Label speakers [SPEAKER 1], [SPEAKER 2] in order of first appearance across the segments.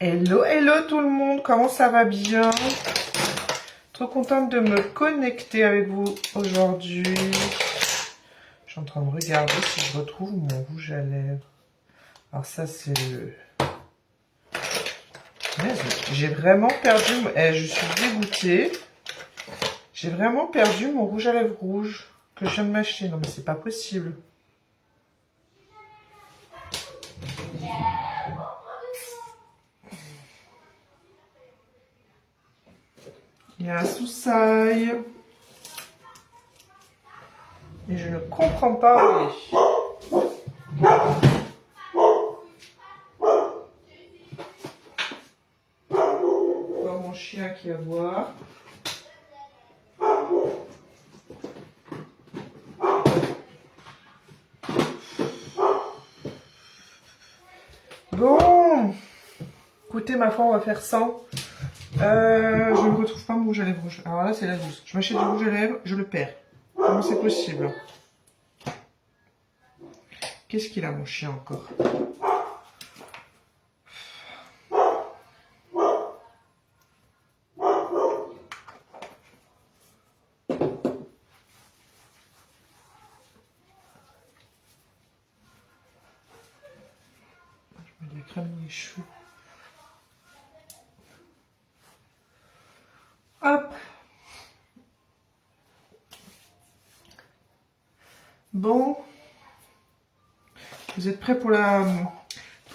[SPEAKER 1] Hello, hello tout le monde, comment ça va bien? Trop contente de me connecter avec vous aujourd'hui. Je suis en train de regarder si je retrouve mon rouge à lèvres. Alors ça c'est le... J'ai vraiment perdu... je suis dégoûtée. J'ai vraiment perdu mon rouge à lèvres rouge que je viens de m'acheter. Non mais c'est pas possible. Il y a un sous-sail. Et je ne comprends pas où il est. Voir mon chien qui va voir. Bon, écoutez, ma foi, on va faire 100. Je ne retrouve pas mon rouge à lèvres rouge. Alors là, c'est la douce. Je m'achète du rouge à lèvres, je le perds. Comment c'est possible? Qu'est-ce qu'il a, mon chien, encore? Je mets de la crème des choux. Hop. Bon. Vous êtes prêts pour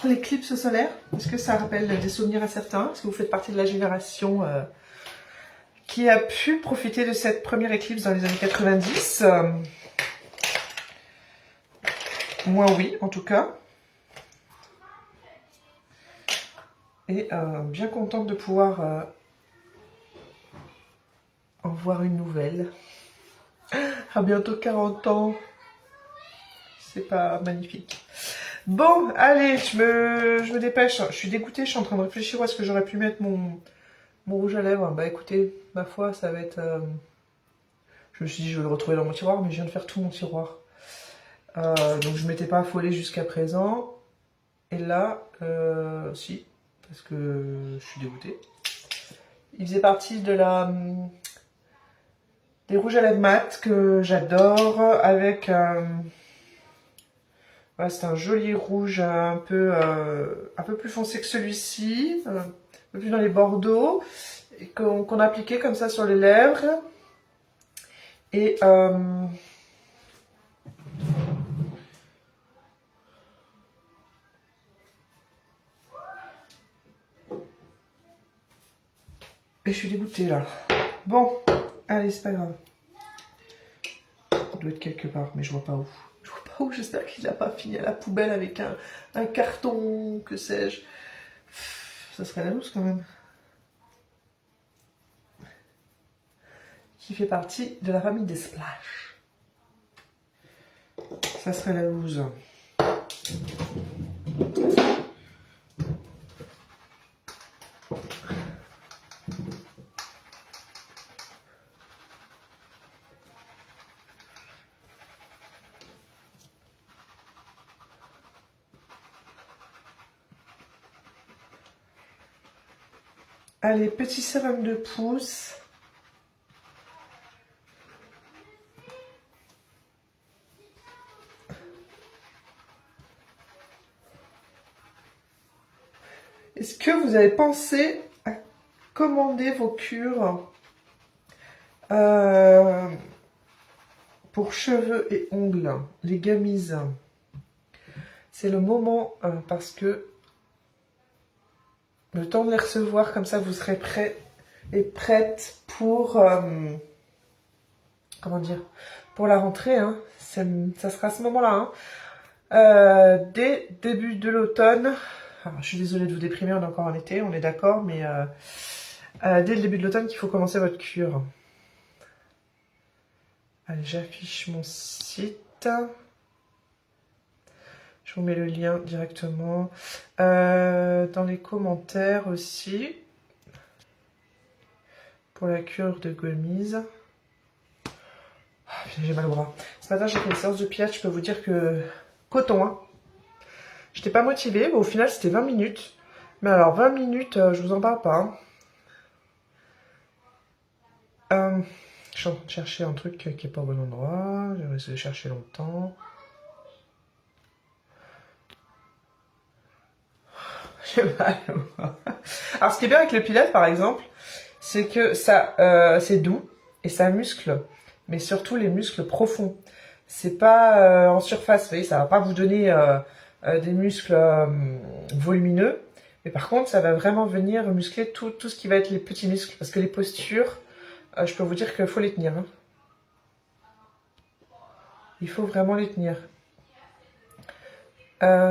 [SPEAKER 1] l'éclipse solaire? Est-ce que ça rappelle des souvenirs à certains? Est-ce que vous faites partie de la génération qui a pu profiter de cette première éclipse dans les années 90? Moi, oui, en tout cas. Et bien contente de pouvoir en voir une nouvelle. À bientôt 40 ans. C'est pas magnifique. Bon, allez, je me dépêche. Je suis dégoûtée, je suis en train de réfléchir où est-ce que j'aurais pu mettre mon rouge à lèvres. Bah écoutez, ma foi, ça va être... Je me suis dit, je vais le retrouver dans mon tiroir, mais je viens de faire tout mon tiroir. Donc je ne m'étais pas affolée jusqu'à présent. Et là, si, parce que je suis dégoûtée. Il faisait partie de des rouges à lèvres mat que j'adore, avec... Voilà, c'est un joli rouge un peu plus foncé que celui-ci, un peu plus dans les bordeaux, qu'on a appliqué comme ça sur les lèvres. Et je suis dégoûtée là. Bon, allez, c'est pas grave. Il doit être quelque part, mais je vois pas où. Je vois pas où, j'espère qu'il n'a pas fini à la poubelle avec un carton, que sais-je. Ça serait la loose quand même. Qui fait partie de la famille des Splash. Ça serait la loose. Allez, petit sérum de pouce. Est-ce que vous avez pensé à commander vos cures pour cheveux et ongles, les gummies? C'est le moment parce que le temps de les recevoir, comme ça vous serez prêts et prête pour comment dire, pour la rentrée, hein. Ça sera à ce moment-là, hein. Dès début de l'automne. Je suis désolée de vous déprimer, on est encore en été, on est d'accord, mais dès le début de l'automne qu'il faut commencer votre cure. Allez, j'affiche mon site. Je vous mets le lien directement dans les commentaires aussi pour la cure de gummies. J'ai mal au bras. Ce matin, j'ai fait une séance de pilates. Je peux vous dire que coton, hein. J'étais pas motivée, mais au final, c'était 20 minutes. Mais alors, 20 minutes, je vous en parle pas. Hein. Je suis en train de chercher un truc qui est pas au bon endroit. J'ai essayé de chercher longtemps. J'ai mal. Alors, ce qui est bien avec le pilates, par exemple, c'est que ça, c'est doux et ça muscle, mais surtout les muscles profonds. C'est pas en surface, vous voyez, ça va pas vous donner des muscles volumineux, mais par contre, ça va vraiment venir muscler tout ce qui va être les petits muscles, parce que les postures, je peux vous dire qu'il faut les tenir. Hein. Il faut vraiment les tenir.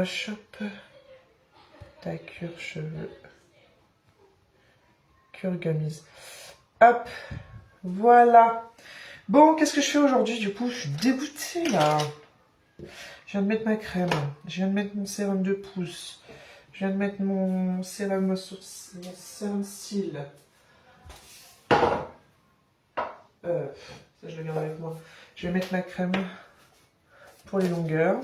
[SPEAKER 1] Shop, ta cure cheveux, cure gummies. Hop, voilà. Bon, qu'est-ce que je fais aujourd'hui du coup? Je suis dégoûtée là. Je viens de mettre ma crème. Je viens de mettre mon sérum de pouce. Je viens de mettre mon sérum cils. Ça je le garde avec moi. Je vais mettre ma crème pour les longueurs.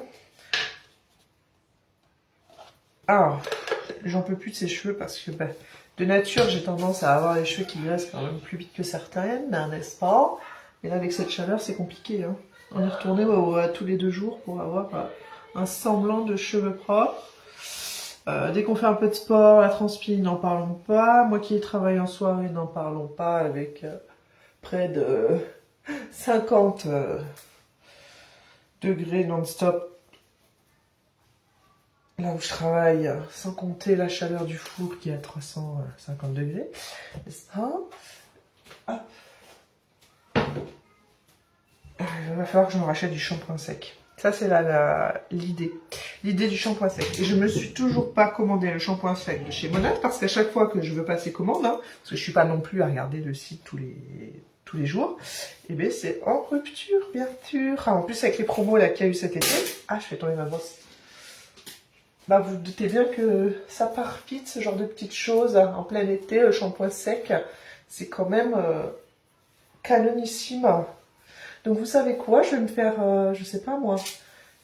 [SPEAKER 1] Alors, j'en peux plus de ces cheveux parce que de nature j'ai tendance à avoir les cheveux qui graissent quand même plus vite que certaines, n'est-ce pas? Et là avec cette chaleur c'est compliqué. Hein. On est retourné à tous les 2 jours pour avoir un semblant de cheveux propres. Dès qu'on fait un peu de sport, la transpi, n'en parlons pas. Moi qui travaille en soirée, n'en parlons pas avec près de 50 degrés non-stop. Là où je travaille, sans compter la chaleur du four qui est à 350 degrés. N'est-ce pas? Hop. Il va falloir que je me rachète du shampoing sec. Ça, c'est l'idée. L'idée du shampoing sec. Et je me suis toujours pas commandé le shampoing sec de chez Monat parce qu'à chaque fois que je veux passer commande, hein, parce que je suis pas non plus à regarder le site tous les jours, et bien c'est en rupture, bien sûr. Ah, en plus, avec les promos là qu'il y a eu cet été, ah, je fais tomber ma brosse. Bah, vous vous doutez bien que ça part vite, ce genre de petites choses. En plein été, le shampoing sec, c'est quand même canonissime. Donc vous savez quoi, je vais me faire, je sais pas moi,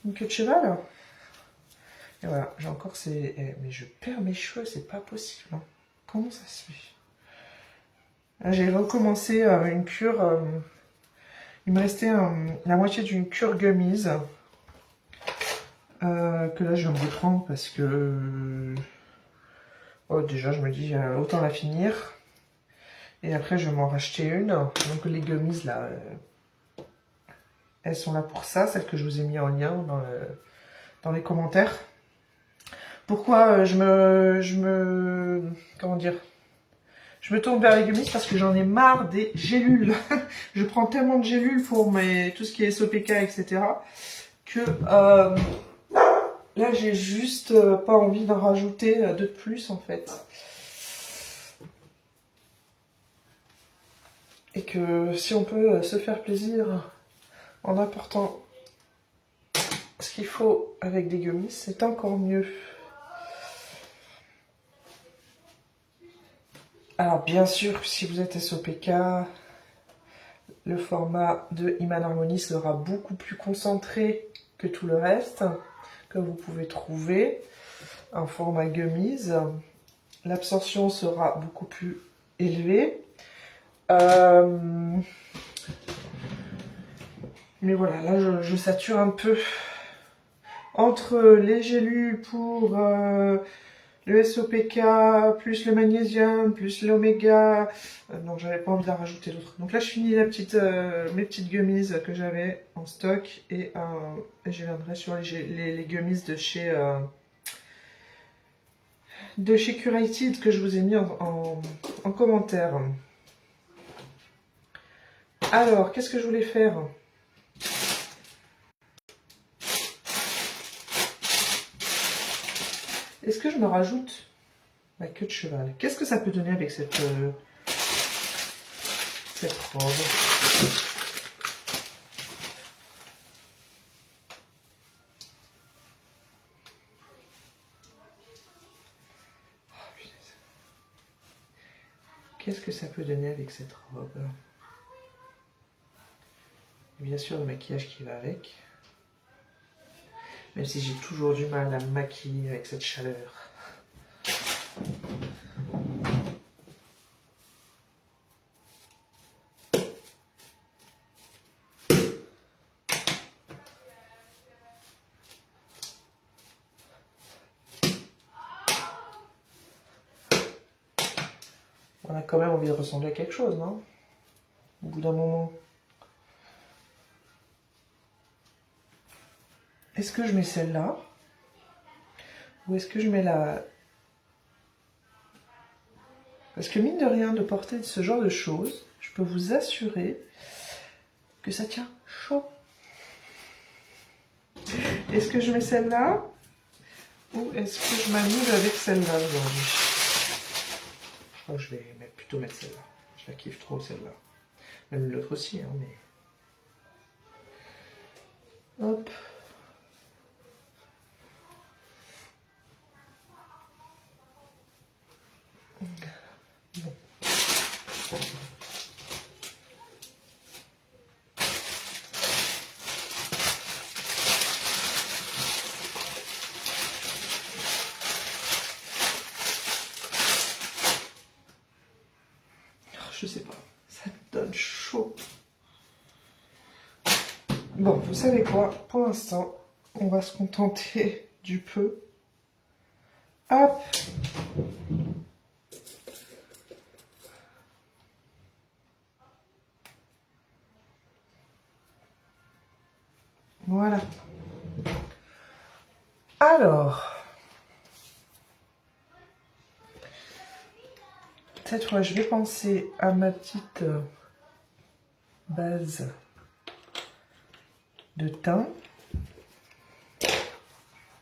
[SPEAKER 1] une queue de cheval. Et voilà, j'ai encore ces... mais je perds mes cheveux, c'est pas possible. Hein. Comment ça se fait? Là, j'ai recommencé une cure. Il me restait la moitié d'une cure gummies. Que là, je vais me reprendre parce que... oh, déjà, je me dis, autant la finir. Et après, je vais m'en racheter une. Donc les gummies, là... elles sont là pour ça, celles que je vous ai mis en lien dans les commentaires. Pourquoi comment dire, je me tourne vers les gummies parce que j'en ai marre des gélules. Je prends tellement de gélules pour tout ce qui est SOPK, etc. que là, j'ai juste pas envie d'en rajouter de plus, en fait. Et que si on peut se faire plaisir en apportant ce qu'il faut avec des gummies, c'est encore mieux. Alors bien sûr, si vous êtes SOPK, le format de Iman Harmony sera beaucoup plus concentré que tout le reste que vous pouvez trouver en format gummies. L'absorption sera beaucoup plus élevée. Mais voilà, là je sature un peu entre les gélules pour le SOPK, plus le magnésium, plus l'oméga. Non, j'avais pas envie d'en rajouter d'autres. Donc là, je finis mes petites gummies que j'avais en stock et je viendrai sur les gummies de chez Curated que je vous ai mis en commentaire. Alors, qu'est-ce que je voulais faire ? Est-ce que je me rajoute ma queue de cheval? Qu'est-ce que ça peut donner avec cette robe? Qu'est-ce que ça peut donner avec cette robe? Et bien sûr, le maquillage qui va avec. Même si j'ai toujours du mal à me maquiller avec cette chaleur. On a quand même envie de ressembler à quelque chose, non? Au bout d'un moment. Est-ce que je mets celle-là? Ou est-ce que je mets la... Parce que mine de rien, de porter ce genre de choses, je peux vous assurer que ça tient chaud. Est-ce que je mets celle-là? Ou est-ce que je m'amuse avec celle-là aujourd'hui? Je crois que je vais plutôt mettre celle-là. Je la kiffe trop celle-là. Même l'autre aussi, hein, mais... Hop. Bon. Je sais pas, ça me donne chaud. Bon, vous savez quoi? Pour l'instant, on va se contenter du peu. Hop! Voilà. Alors, cette fois, je vais penser à ma petite base de teint.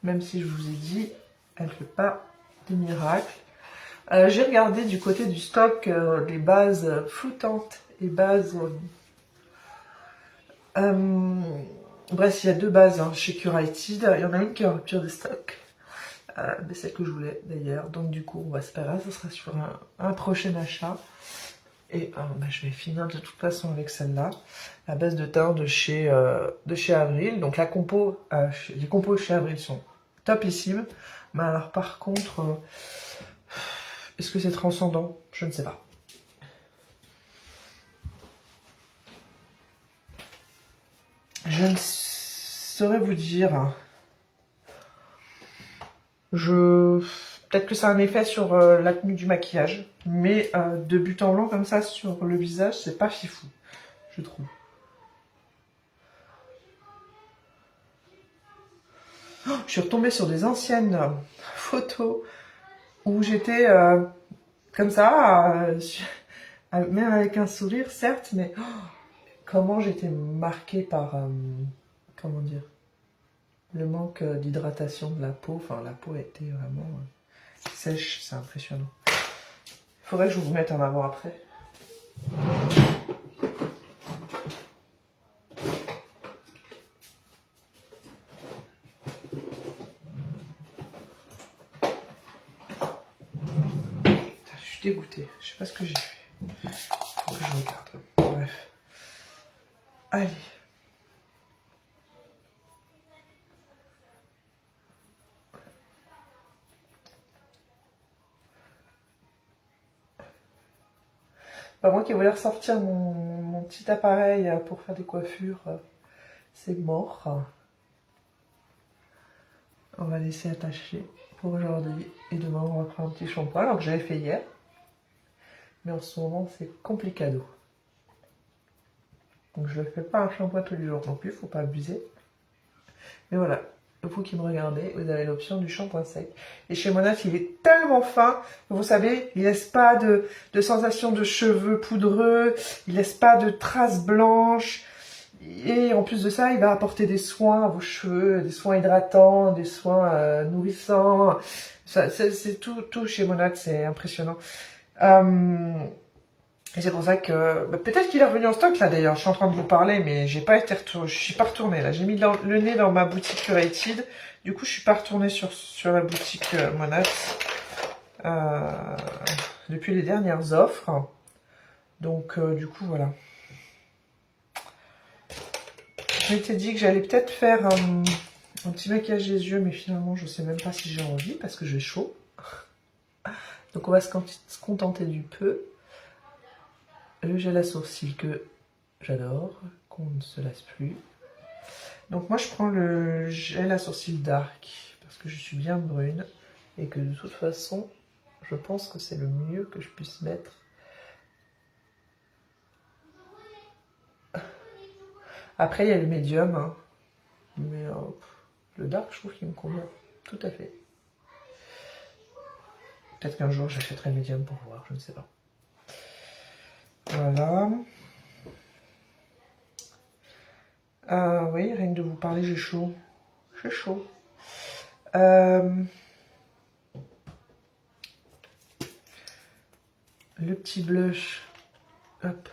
[SPEAKER 1] Même si je vous ai dit, elle ne fait pas de miracle. J'ai regardé du côté du stock les bases floutantes et bases... bref, il y a deux bases hein, chez Curated. Il y en a une qui est en rupture de stock. Mais celle que je voulais d'ailleurs. Donc du coup, on va se faire là. Ce sera sur un prochain achat. Et je vais finir de toute façon avec celle-là. La base de teint de chez Avril. Donc la compo, les compos chez Avril sont topissimes. Mais alors par contre, est-ce que c'est transcendant? Je ne sais pas. Je ne saurais vous dire. Peut-être que ça a un effet sur la tenue du maquillage. Mais de but en blanc comme ça sur le visage, c'est pas fifou, je trouve. Oh, je suis retombée sur des anciennes photos où j'étais comme ça, même avec un sourire, certes, mais oh, comment j'étais marquée par, comment dire, le manque d'hydratation de la peau. Enfin, la peau était vraiment sèche, c'est impressionnant. Il faudrait que je vous mette en avant-après. Je suis dégoûtée, je sais pas ce que j'ai fait. Faut que je regarde. Bref. Allez. Bah, moi qui voulais ressortir mon petit appareil pour faire des coiffures, c'est mort. On va laisser attacher pour aujourd'hui. Et demain, on va prendre un petit shampoing, alors que j'avais fait hier. Mais en ce moment, c'est complicado. Donc je ne fais pas un shampoing tous les jours non plus, faut pas abuser. Mais voilà, vous qui me regardez, vous avez l'option du shampoing sec. Et chez Monat, il est tellement fin, vous savez, il laisse pas de sensation de cheveux poudreux, il laisse pas de traces blanches. Et en plus de ça, il va apporter des soins à vos cheveux, des soins hydratants, des soins nourrissants. C'est tout chez Monat, c'est impressionnant. Et c'est pour ça que peut-être qu'il est revenu en stock là d'ailleurs. Je suis en train de vous parler, mais j'ai pas été retournée. Je suis pas retournée là. J'ai mis le nez dans ma boutique Curated. Du coup, je suis pas retournée sur la boutique Monat depuis les dernières offres. Donc du coup voilà. Je m'étais dit que j'allais peut-être faire un petit maquillage des yeux, mais finalement je sais même pas si j'ai envie parce que j'ai chaud. Donc on va se contenter du peu. Le gel à sourcils que j'adore, qu'on ne se lasse plus. Donc moi je prends le gel à sourcils Dark parce que je suis bien brune et que de toute façon je pense que c'est le mieux que je puisse mettre. Après il y a le médium, hein. Mais le Dark je trouve qu'il me convient tout à fait. Peut-être qu'un jour j'achèterai le médium pour voir, je ne sais pas. Voilà. Oui, rien que de vous parler, j'ai chaud. J'ai chaud. Le petit blush, hop,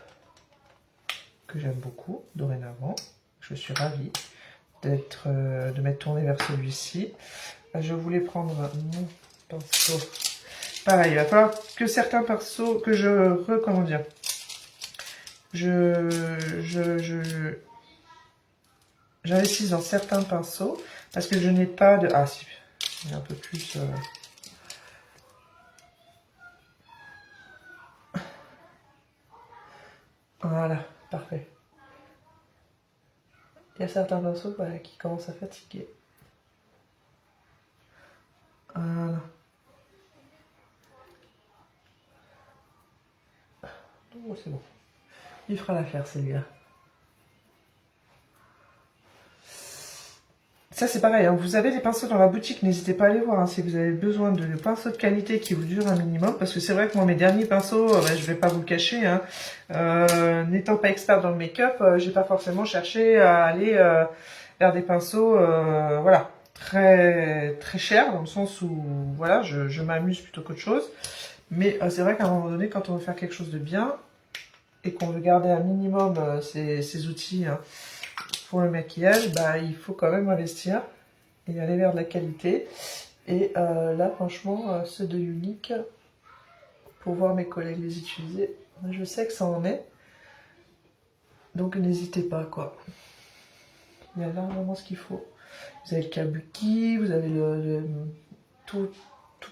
[SPEAKER 1] que j'aime beaucoup dorénavant. Je suis ravie de m'être tournée vers celui-ci. Je voulais prendre mon pinceau. Pareil, il va falloir que certains pinceaux, que comment dire, j'investisse dans certains pinceaux parce que je n'ai pas de... Ah si, il y a un peu plus... Voilà, parfait. Il y a certains pinceaux voilà, qui commencent à fatiguer. Voilà. Oh, c'est bon. Il fera l'affaire, celui-là. Ça, c'est pareil. Hein. Vous avez des pinceaux dans la boutique, n'hésitez pas à les voir. Hein, si vous avez besoin de pinceaux de qualité qui vous durent un minimum. Parce que c'est vrai que moi, mes derniers pinceaux, je ne vais pas vous le cacher. Hein, n'étant pas expert dans le make-up, j'ai pas forcément cherché à aller vers des pinceaux voilà, très, très chers. Dans le sens où voilà, je m'amuse plutôt qu'autre chose. Mais c'est vrai qu'à un moment donné, quand on veut faire quelque chose de bien et qu'on veut garder un minimum ces outils hein, pour le maquillage, bah, il faut quand même investir et aller vers de la qualité. Et là, franchement, ceux de Unique, pour voir mes collègues les utiliser, je sais que ça en est. Donc n'hésitez pas, quoi. Il y a largement ce qu'il faut. Vous avez le kabuki, vous avez tout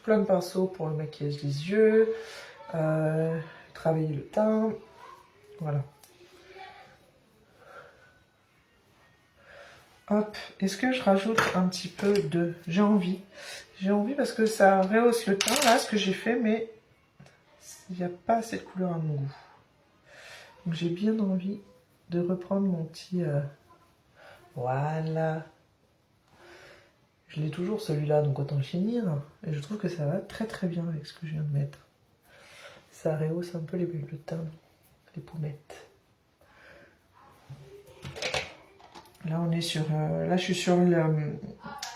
[SPEAKER 1] plein de pinceaux pour le maquillage des yeux, travailler le teint, voilà. Hop, est-ce que je rajoute un petit peu de... J'ai envie. J'ai envie parce que ça rehausse le teint, là, ce que j'ai fait, mais il n'y a pas assez de couleur à mon goût. Donc j'ai bien envie de reprendre mon petit... Voilà. Je l'ai toujours celui-là, donc autant le finir. Et je trouve que ça va très très bien avec ce que je viens de mettre. Ça rehausse un peu le teint, les pommettes. Là, on est sur, là, je suis sur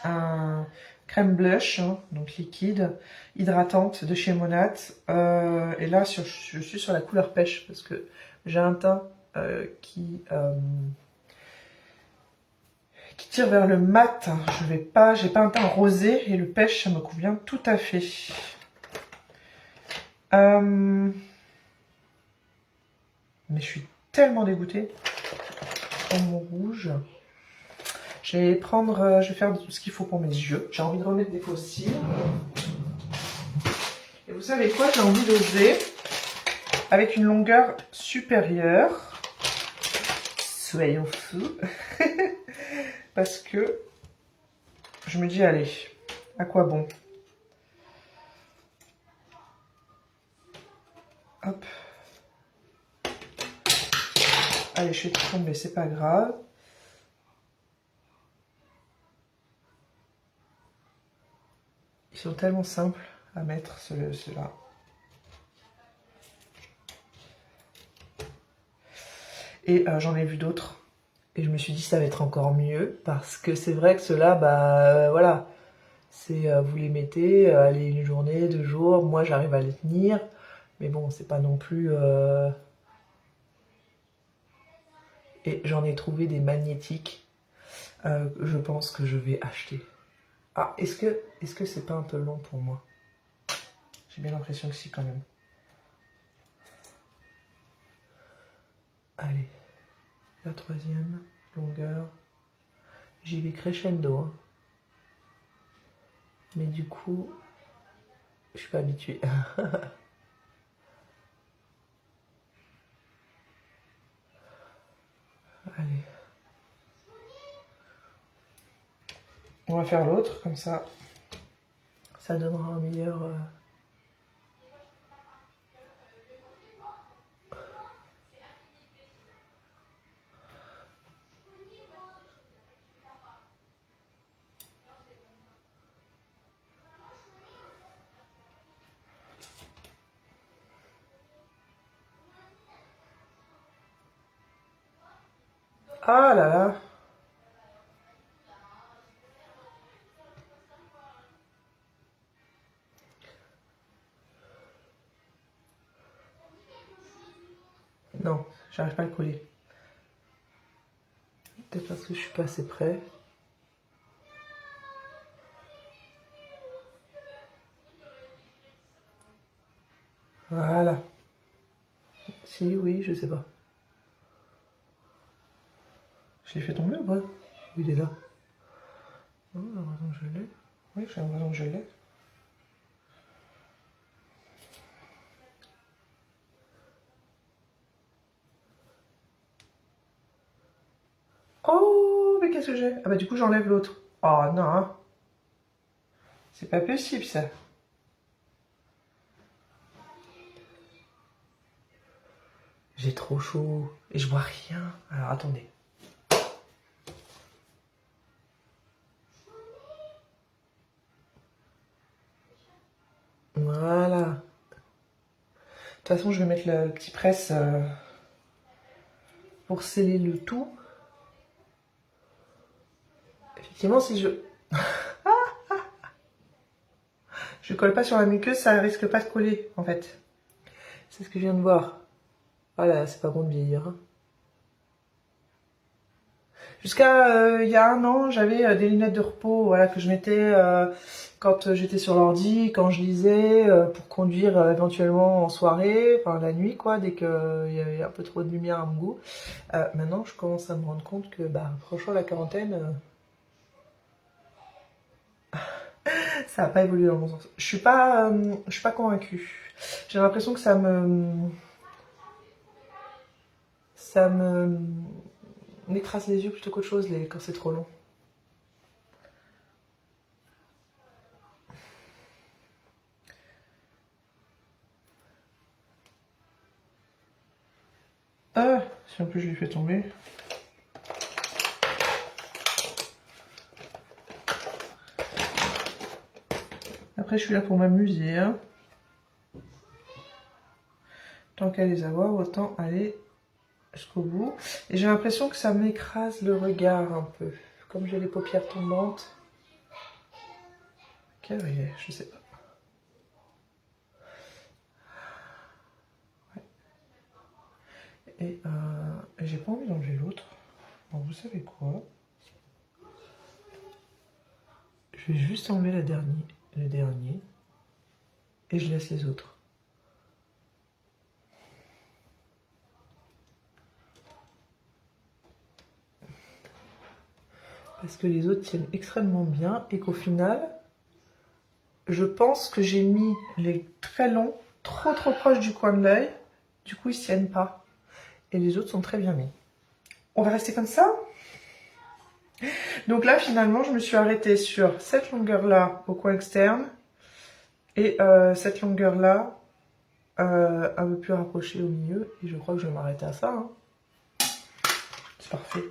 [SPEAKER 1] un crème blush, hein, donc liquide, hydratante de chez Monat. Et là, je suis sur la couleur pêche parce que j'ai un teint qui tire vers le mat. J'ai pas un teint rosé et le pêche, ça me convient tout à fait. Mais je suis tellement dégoûtée. Pour mon rouge. Je vais faire ce qu'il faut pour mes yeux. J'ai envie de remettre des faux cils. Et vous savez quoi? J'ai envie d'oser avec une longueur supérieure. Soyons fous. Parce que je me dis, allez, à quoi bon? Hop. Allez, je suis tombée, c'est pas grave. Ils sont tellement simples à mettre, ceux-là. Et j'en ai vu d'autres. Et je me suis dit, ça va être encore mieux. Parce que c'est vrai que ceux-là, bah voilà. C'est, vous les mettez, allez, une journée, 2 jours. Moi, j'arrive à les tenir. Mais bon, c'est pas non plus... Et j'en ai trouvé des magnétiques. Je pense que je vais acheter. Ah, est-ce que c'est pas un peu long pour moi? J'ai bien l'impression que si, quand même. Allez, la 3e longueur. J'y vais crescendo. Hein. Mais du coup, Je suis pas habituée. Allez. On va faire l'autre, comme ça. Ça donnera un meilleur... Ah là là. Non, j'arrive pas à le coller. Peut-être parce que je suis pas assez près. Voilà. Si, oui, je sais pas. Je l'ai fait tomber ou pas? Oui, il est là. Oh, j'ai l'impression que je l'ai. Oui, j'ai l'impression que je l'ai. Oh, mais qu'est-ce que j'ai? Ah bah du coup, j'enlève l'autre. Oh non. C'est pas possible, ça. J'ai trop chaud. Et je vois rien. Alors, attendez. Voilà. De toute façon, je vais mettre le petit presse pour sceller le tout. Effectivement, si je colle pas sur la muqueuse, ça risque pas de coller, en fait. C'est ce que je viens de voir. Voilà, c'est pas bon de vieillir. Jusqu'à il y a un an, j'avais des lunettes de repos, voilà, que je mettais quand j'étais sur l'ordi, quand je lisais, pour conduire éventuellement en soirée, enfin la nuit, quoi, dès qu'il y avait un peu trop de lumière à mon goût. Maintenant, je commence à me rendre compte que, bah, franchement, la quarantaine, ça n'a pas évolué dans le bon sens. Je suis pas convaincue. J'ai l'impression que ça m'écrase les yeux plutôt qu'autre chose quand c'est trop long. Ah, si en plus je l'ai fait tomber. Après, je suis là pour m'amuser, hein. Tant qu'à les avoir, autant aller jusqu'au bout. Et j'ai l'impression que ça m'écrase le regard un peu. Comme j'ai les paupières tombantes. Quelle heure il est? Je sais pas. Ouais. Et j'ai pas envie d'enlever l'autre. Bon, vous savez quoi? Je vais juste enlever le dernier. Et je laisse les autres. Parce que les autres tiennent extrêmement bien et qu'au final, je pense que j'ai mis les très longs trop proches du coin de l'œil. Du coup, ils ne tiennent pas. Et les autres sont très bien mis. On va rester comme ça. Donc là, finalement, je me suis arrêtée sur cette longueur-là au coin externe et cette longueur-là un peu plus rapprochée au milieu. Et je crois que je vais m'arrêter à ça. Hein. C'est parfait.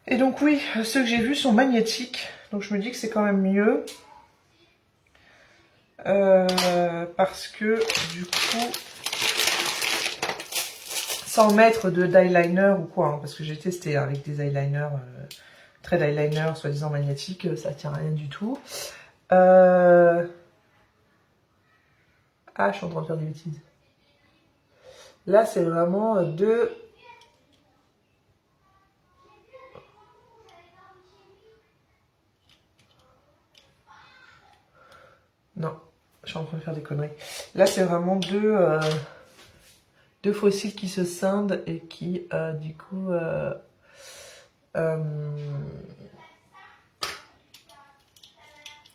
[SPEAKER 1] Et donc oui, ceux que j'ai vus sont magnétiques. Donc je me dis que c'est quand même mieux. Parce que du coup, sans mettre d'eyeliner ou quoi, hein, parce que j'ai testé avec des eyeliners, traits d'eyeliner soi-disant magnétiques, ça tient rien du tout. Ah, je suis en train de faire des bêtises. Là, c'est vraiment deux... Non, je suis en train de faire des conneries. Là, c'est vraiment deux fossiles qui se scindent et qui, du coup...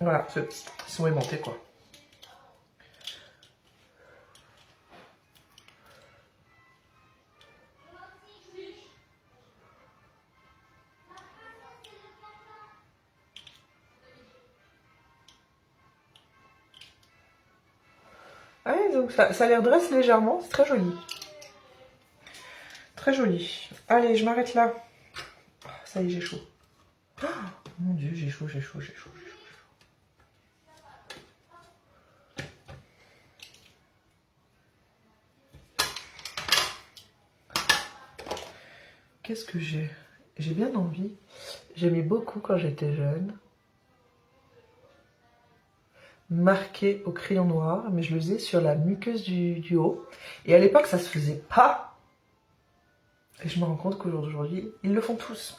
[SPEAKER 1] Voilà, ils sont aimantés quoi. Ah oui, donc ça les redresse légèrement, c'est très joli. Très joli. Allez, je m'arrête là. Oh, ça y est, j'ai chaud. Oh, mon Dieu, j'ai chaud, j'ai chaud, j'ai chaud, j'ai chaud. Qu'est-ce que j'ai? J'ai bien envie. J'aimais beaucoup quand j'étais jeune. Marquer au crayon noir, mais je le faisais sur la muqueuse du haut. Et à l'époque, ça se faisait pas. Et je me rends compte qu'au jour d'aujourd'hui, ils le font tous.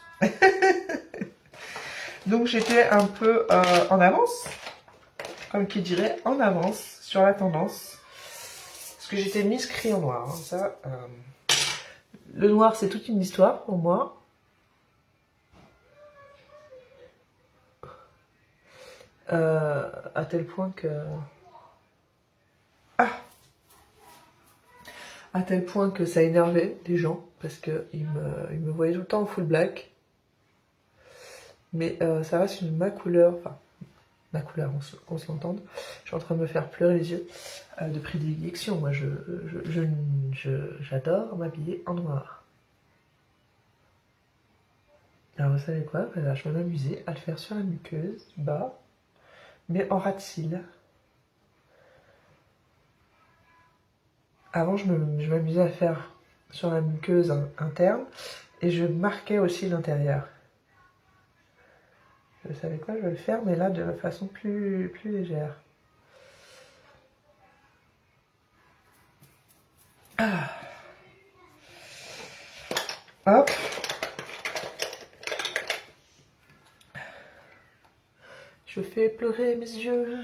[SPEAKER 1] Donc j'étais un peu en avance, comme qui dirait, en avance sur la tendance. Parce que j'étais Miss Crayon Noir. Hein, ça, le noir, c'est toute une histoire pour moi. À tel point que... Ah, à tel point que ça énervait les gens, parce qu'ils me voyaient tout le temps en full black. Mais ça reste ma couleur, enfin, ma couleur, qu'on se l'entende. Je suis en train de me faire pleurer les yeux de prédilection. Moi, j'adore m'habiller en noir. Alors, vous savez quoi? Voilà, je vais m'amuser à le faire sur la muqueuse du bas, mais en ras de cils. Avant, je m'amusais à le faire sur la muqueuse interne, et je marquais aussi l'intérieur. Vous savez quoi? Je vais le faire, mais là, de façon plus légère. Ah. Hop. Je fais pleurer mes yeux.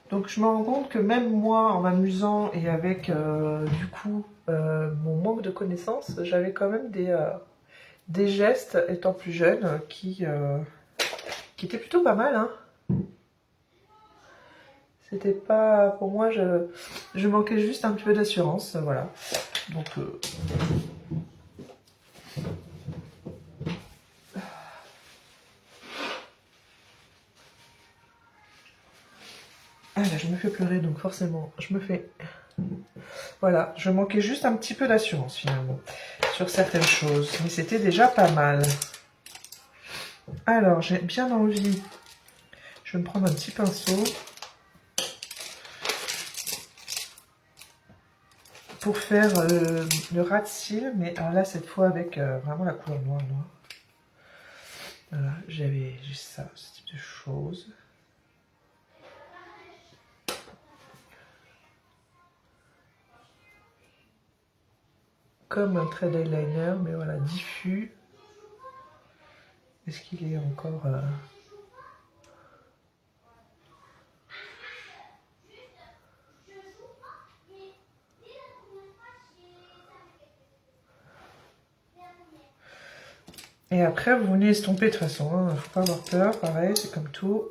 [SPEAKER 1] Donc je me rends compte que même moi, en m'amusant et avec du coup mon manque de connaissances, j'avais quand même des gestes étant plus jeune qui étaient plutôt pas mal. Hein. C'était pas... Pour moi, je manquais juste un petit peu d'assurance, voilà. Donc... Ah là, je me fais pleurer, donc forcément, je me fais... Voilà, je manquais juste un petit peu d'assurance finalement sur certaines choses, mais c'était déjà pas mal. Alors, j'ai bien envie, je vais me prendre un petit pinceau pour faire le ras de cils, mais alors là, cette fois avec vraiment la couleur noire. Voilà, j'avais juste ça, ce type de choses. Comme un trait d'eyeliner, mais voilà, diffus. Est-ce qu'il est encore... Et après, vous venez estomper de toute façon, hein. Faut pas avoir peur, pareil, c'est comme tout.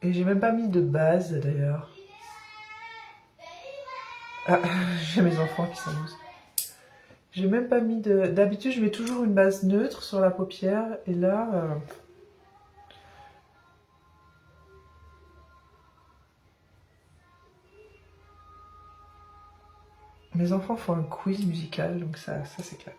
[SPEAKER 1] Et j'ai même pas mis de base d'ailleurs. Ah, j'ai mes enfants qui s'amusent. J'ai même pas mis de... D'habitude, je mets toujours une base neutre sur la paupière, et là... Mes enfants font un quiz musical, donc ça s'éclate.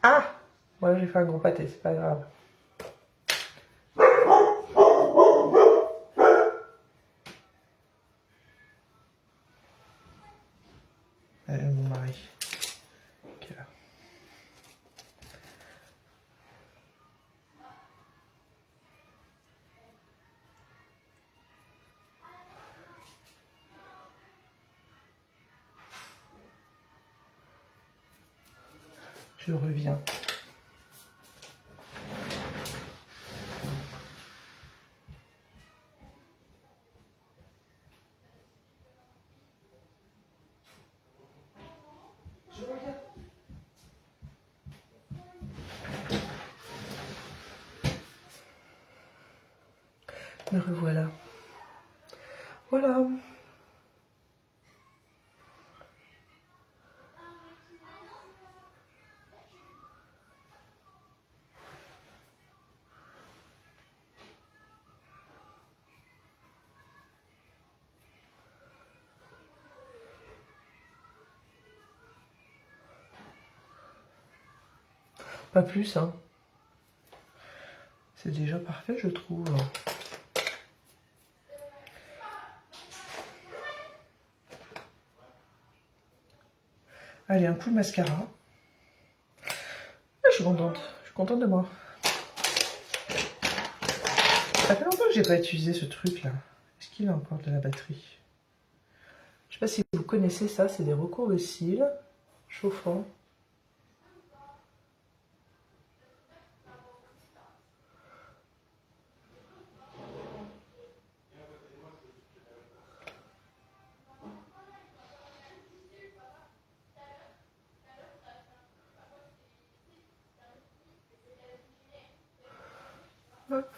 [SPEAKER 1] Ah! Moi, j'ai fait un gros pâté, c'est pas grave. Mon mari. Qui est là. Je reviens. Je reviens. Me revoilà. Voilà. Pas plus, hein. C'est déjà parfait, je trouve. Allez, un coup de mascara. Ah, je suis contente. Je suis contente de moi. Ça fait longtemps que j'ai pas utilisé ce truc là. Est-ce qu'il a encore de la batterie? Je sais pas si vous connaissez ça, c'est des recours de cils chauffants. Hop.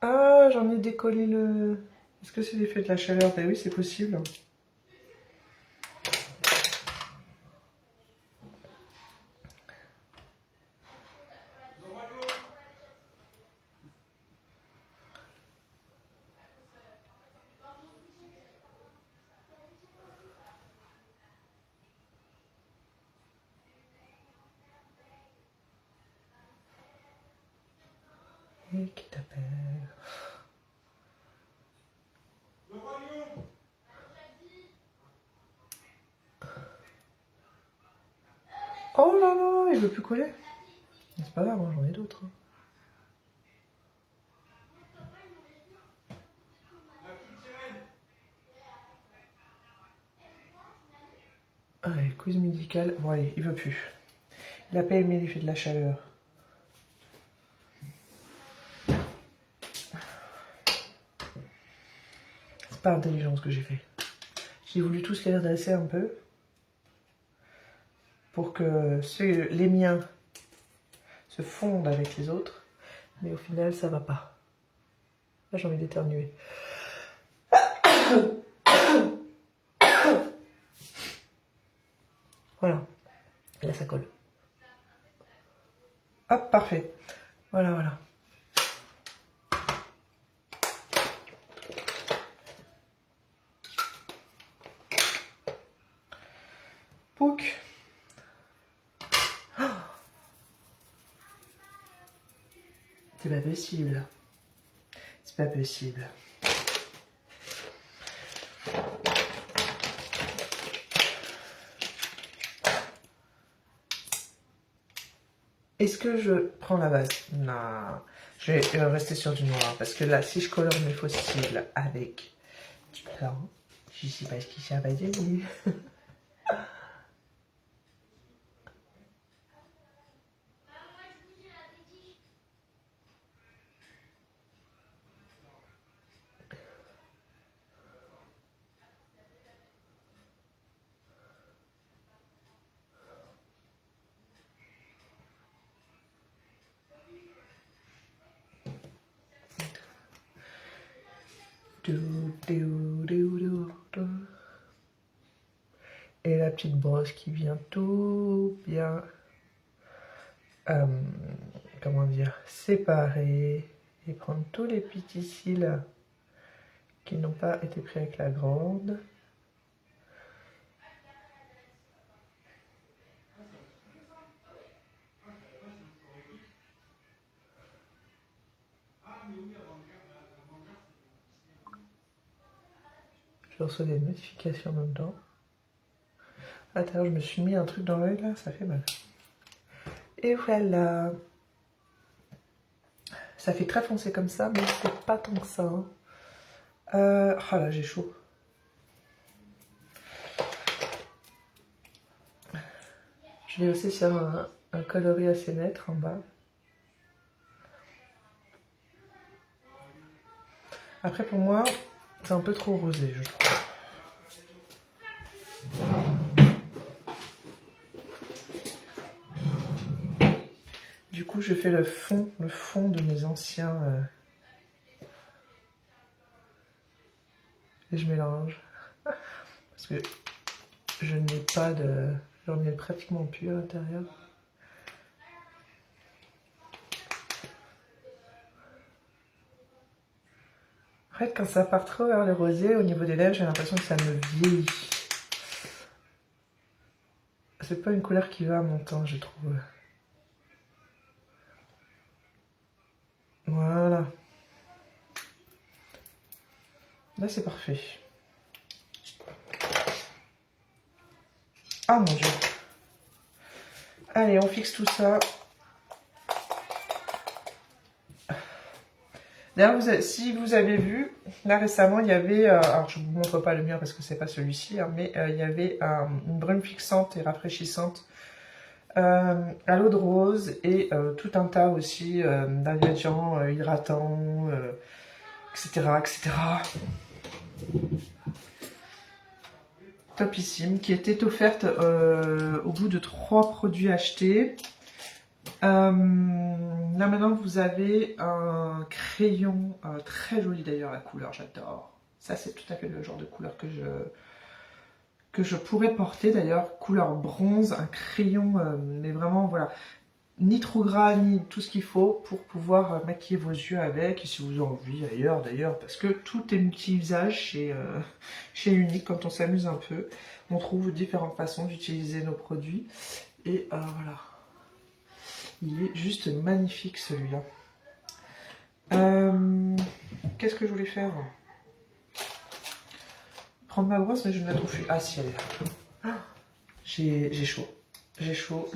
[SPEAKER 1] Ah, j'en ai décollé le... Est-ce que c'est l'effet de la chaleur? Ben oui, c'est possible. Et qui t'appelle? Oh là là, il veut plus coller. C'est pas grave, hein, j'en ai d'autres. Hein. Allez, quiz médical. Bon allez, il veut plus. Il a pas aimé l'effet de la chaleur. C'est pas intelligent ce que j'ai fait. J'ai voulu tous les redresser un peu. Pour que les miens se fondent avec les autres. Mais au final, ça va pas. Là, j'ai envie d'éternuer. Voilà. Là, ça colle. Hop, parfait. Voilà, voilà. Pouc. Oh, c'est pas possible. C'est pas possible. Est-ce que je prends la base? Non. Je vais rester sur du noir. Parce que là, si je colore mes fossiles avec du blanc, je sais pas ce qui ça va donner. Et la petite brosse qui vient tout bien, comment dire, séparer et prendre tous les petits cils qui n'ont pas été pris avec la grande. Je reçois des notifications en même temps. Attends, je me suis mis un truc dans l'œil là, ça fait mal. Et voilà. Ça fait très foncé comme ça, mais c'est pas tant que ça. Hein. Oh là, j'ai chaud. Je vais aussi faire un coloris assez net en bas. Après, pour moi, c'est un peu trop rosé, je trouve. Du coup, je fais le fond de mes anciens... et je mélange. Parce que je n'ai pas de... J'en ai pratiquement plus à l'intérieur. En fait, quand ça part trop vers le rosé, au niveau des lèvres, j'ai l'impression que ça me vieillit. C'est pas une couleur qui va à mon teint, je trouve. Voilà. Là, c'est parfait. Ah mon dieu. Allez, on fixe tout ça. D'ailleurs, si vous avez vu, là récemment, il y avait, alors je ne vous montre pas le mien parce que c'est pas celui-ci, hein, mais il y avait une brume fixante et rafraîchissante à l'eau de rose et tout un tas aussi d'ingrédients hydratants, etc., etc. Topissime, qui était offerte au bout de 3 produits achetés. Là maintenant vous avez un crayon très joli d'ailleurs, la couleur j'adore. Ça c'est tout à fait le genre de couleur que je pourrais porter d'ailleurs, couleur bronze, un crayon mais vraiment voilà, ni trop gras ni tout ce qu'il faut pour pouvoir maquiller vos yeux avec, et si vous en avez envie ailleurs d'ailleurs, parce que tout est multi-usage chez Unique. Quand on s'amuse un peu, on trouve différentes façons d'utiliser nos produits et voilà. Il est juste magnifique celui-là. Qu'est-ce que je voulais faire? Prendre ma brosse, mais je ne la trouve plus. Ah si, elle est là. J'ai chaud. J'ai chaud.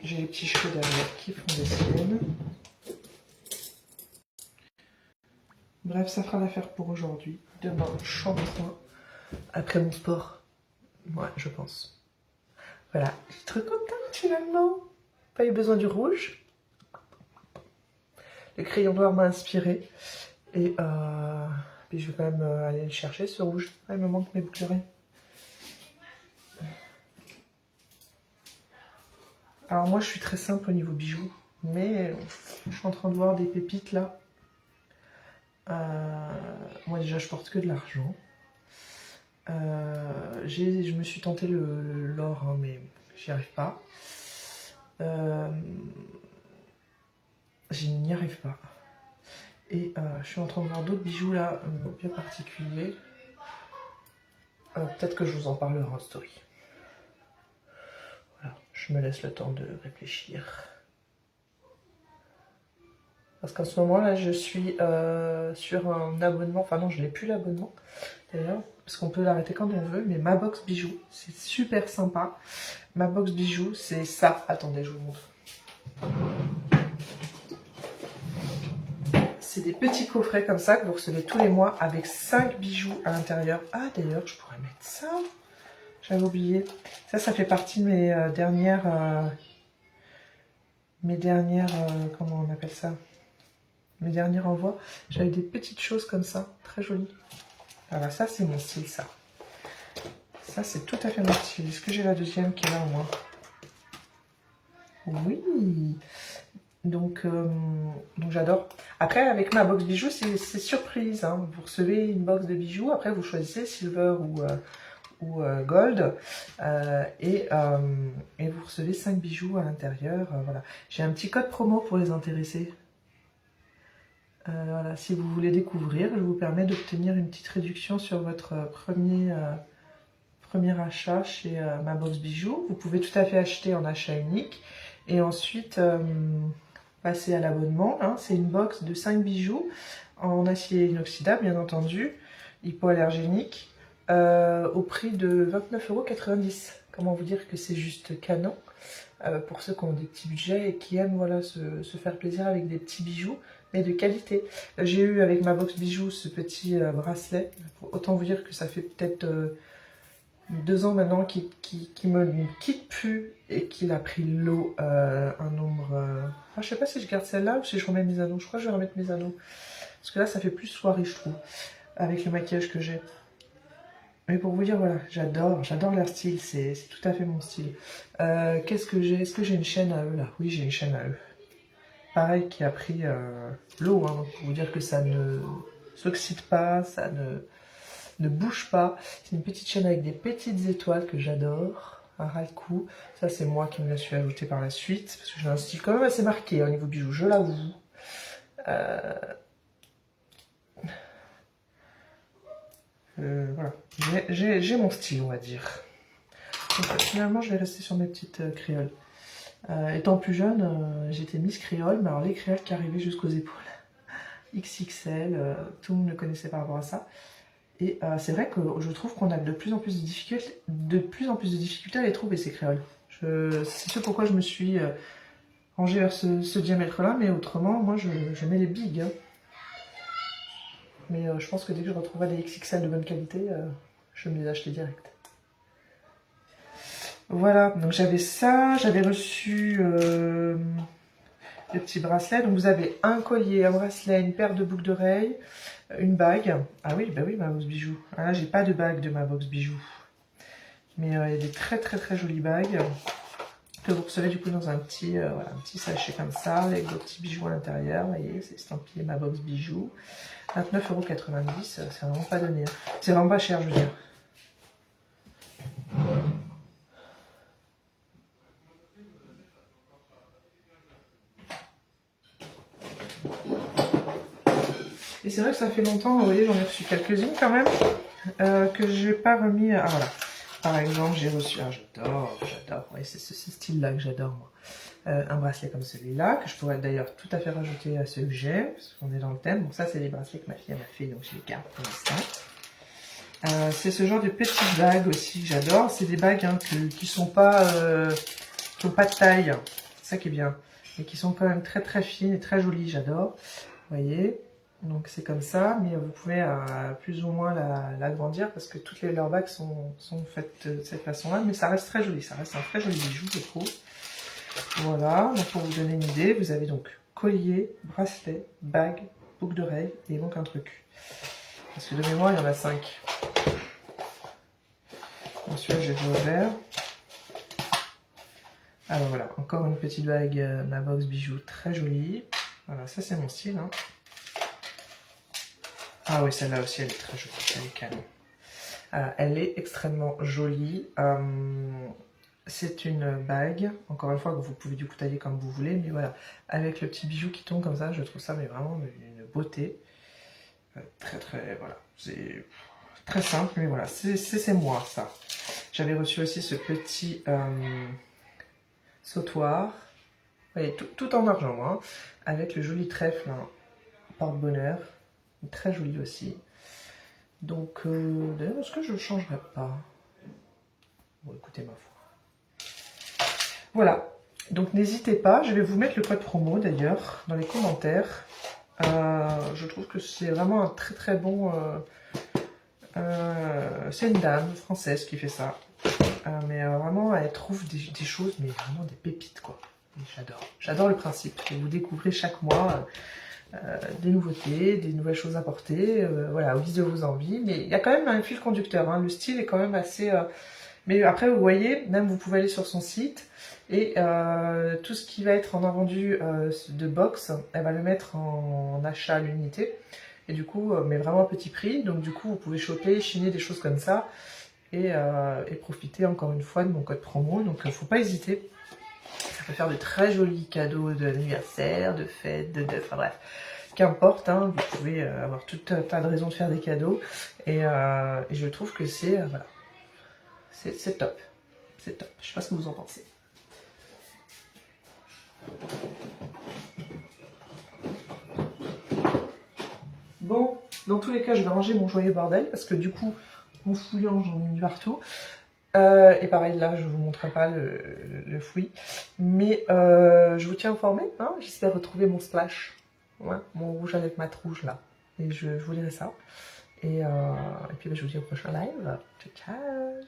[SPEAKER 1] J'ai les petits cheveux derrière qui font des siennes. Bref, ça fera l'affaire pour aujourd'hui. Demain, shampoing. Après mon sport. Ouais, je pense. Voilà, je suis trop contente finalement. Pas eu besoin du rouge. Le crayon noir m'a inspiré. Et puis je vais quand même aller le chercher ce rouge. Ah, il me manque mes boucles d'oreilles. Alors moi je suis très simple au niveau bijoux. Mais je suis en train de voir des pépites là. Moi déjà je porte que de l'argent. Je me suis tenté l'or, hein, mais j'y arrive pas. Je n'y arrive pas. Et je suis en train de voir d'autres bijoux là, bien particuliers. Peut-être que je vous en parlerai en story. Voilà, je me laisse le temps de réfléchir. Parce qu'en ce moment là, je suis sur un abonnement. Enfin non, je n'ai plus l'abonnement d'ailleurs, parce qu'on peut l'arrêter quand on veut. Mais ma box bijoux, c'est super sympa. Ma box bijoux, c'est ça. Attendez, je vous montre. C'est des petits coffrets comme ça que vous recevez tous les mois avec 5 bijoux à l'intérieur. Ah d'ailleurs, je pourrais mettre ça. J'avais oublié. Ça fait partie de mes dernières... comment on appelle ça? Mes derniers envois. J'avais des petites choses comme ça, très jolies. Voilà, ça c'est mon style, ça. Ça c'est tout à fait mon style. Est-ce que j'ai la deuxième qui est là au moins? Oui. Donc j'adore. Après, avec ma box bijoux, c'est surprise. Hein. Vous recevez une box de bijoux, après vous choisissez silver ou gold, et vous recevez 5 bijoux à l'intérieur. Voilà. J'ai un petit code promo pour les intéressés. Voilà. Si vous voulez découvrir, je vous permets d'obtenir une petite réduction sur votre premier achat chez ma box bijoux. Vous pouvez tout à fait acheter en achat unique. Et ensuite... passer à l'abonnement. Hein. C'est une box de 5 bijoux en acier inoxydable, bien entendu, hypoallergénique, au prix de 29,90 €. Comment vous dire que c'est juste canon pour ceux qui ont des petits budgets et qui aiment voilà, se faire plaisir avec des petits bijoux, mais de qualité. J'ai eu avec ma box bijoux ce petit bracelet. Autant vous dire que ça fait peut-être 2 ans maintenant qu'il me quitte plus et qu'il a pris l'eau un nombre... Ah, je sais pas si je garde celle-là ou si je remets mes anneaux. Je crois que je vais remettre mes anneaux. Parce que là, ça fait plus soirée, je trouve, avec le maquillage que j'ai. Mais pour vous dire, voilà, j'adore leur style, c'est tout à fait mon style. Qu'est-ce que j'ai? Est-ce que j'ai une chaîne à eux là? Oui, j'ai une chaîne à eux. Pareil, qui a pris l'eau, hein, pour vous dire que ça ne s'oxyde pas, ça ne bouge pas. C'est une petite chaîne avec des petites étoiles que j'adore, un ras-le-cou. Ça, c'est moi qui me la suis ajoutée par la suite, parce que j'ai un style quand même assez marqué au niveau bijoux, je l'avoue. Voilà, j'ai mon style, on va dire. Donc, finalement, je vais rester sur mes petites créoles. Étant plus jeune, j'étais Miss Créole, mais alors les créoles qui arrivaient jusqu'aux épaules. XXL, tout le monde me connaissait par rapport à ça. Et c'est vrai que je trouve qu'on a de plus en plus de difficultés à les trouver, ces créoles. C'est ce pourquoi je me suis rangée vers ce diamètre-là, mais autrement, moi, je mets les bigs. Hein. Mais je pense que dès que je retrouverai des XXL de bonne qualité, je vais me les acheter direct. Voilà, donc j'avais ça, j'avais reçu le petit bracelet. Donc vous avez un collier, un bracelet, une paire de boucles d'oreilles, une bague. Ah oui, bah oui, ma box bijoux. Ah là, j'ai pas de bague de ma box bijoux. Mais il y a des très très très jolies bagues que vous recevez du coup dans un petit, voilà, un petit sachet comme ça, avec vos petits bijoux à l'intérieur. Vous voyez, c'est estampillé ma box bijoux. 29,90 €, c'est vraiment pas donné. Hein. C'est vraiment pas cher, je veux dire. Et c'est vrai que ça fait longtemps, vous voyez, j'en ai reçu quelques-unes quand même, que je n'ai pas remis. Ah voilà, par exemple, j'ai reçu, ah, j'adore, oui, c'est ce style-là que j'adore moi. Un bracelet comme celui-là, que je pourrais d'ailleurs tout à fait rajouter à ceux que j'ai, parce qu'on est dans le thème. Donc ça, c'est les bracelets que ma fille m'a fait, donc je les garde pour l'instant. C'est ce genre de petites bagues aussi que j'adore. C'est des bagues hein, qui sont pas, qui n'ont pas de taille, c'est ça qui est bien, mais qui sont quand même très très fines et très jolies, j'adore. Vous voyez, donc c'est comme ça, mais vous pouvez plus ou moins l'agrandir parce que toutes leurs bagues sont faites de cette façon-là, mais ça reste très joli, ça reste un très joli bijou, je trouve. Voilà, donc pour vous donner une idée, vous avez donc collier, bracelet, bague, boucle d'oreille et donc un truc. Parce que de mémoire, il y en a 5. Celui-là, j'ai ouvert. Alors voilà, encore une petite bague, ma box bijoux très jolie. Voilà, ça c'est mon style. Hein. Ah oui, celle-là aussi, elle est très jolie, elle est canon. Elle est extrêmement jolie. C'est une bague, encore une fois, que vous pouvez du coup tailler comme vous voulez, mais voilà, avec le petit bijou qui tombe comme ça, je trouve ça mais vraiment une beauté. Très très, voilà, c'est très simple, mais voilà, c'est moi ça. J'avais reçu aussi ce petit sautoir, vous voyez, tout en argent, hein, avec le joli trèfle hein, porte-bonheur, très joli aussi. Donc, d'ailleurs, est-ce que je ne changerai pas? Bon, écoutez ma foi. Voilà, donc n'hésitez pas, je vais vous mettre le code promo d'ailleurs dans les commentaires. Je trouve que c'est vraiment un très très bon... c'est une dame française qui fait ça. Mais vraiment, elle trouve des choses, mais vraiment des pépites quoi. J'adore le principe. Et vous découvrez chaque mois des nouveautés, des nouvelles choses apportées, voilà, au guise de vos envies. Mais il y a quand même un fil conducteur, hein. Le style est quand même assez... Mais après, vous voyez, même vous pouvez aller sur son site et tout ce qui va être en invendus de box, elle va le mettre en achat à l'unité. Et du coup, mais vraiment à petit prix. Donc du coup, vous pouvez choper, chiner des choses comme ça et profiter encore une fois de mon code promo. Donc il ne faut pas hésiter. Ça peut faire de très jolis cadeaux d'anniversaire, de fête, enfin bref. Qu'importe, hein, vous pouvez avoir tout un tas de raisons de faire des cadeaux. Et je trouve que c'est... voilà. C'est top. C'est top. Je sais pas ce que vous en pensez. Bon, dans tous les cas, je vais ranger mon joyeux bordel parce que du coup, en fouillant, j'en ai mis partout. Et pareil, là, je vous montrerai pas le fouillis. Mais je vous tiens informé. Hein, j'espère retrouver mon splash. Ouais, mon rouge à lèvres mat rouge, là. Et je vous dirai ça. Et puis, je vous dis au prochain live. Ciao, ciao.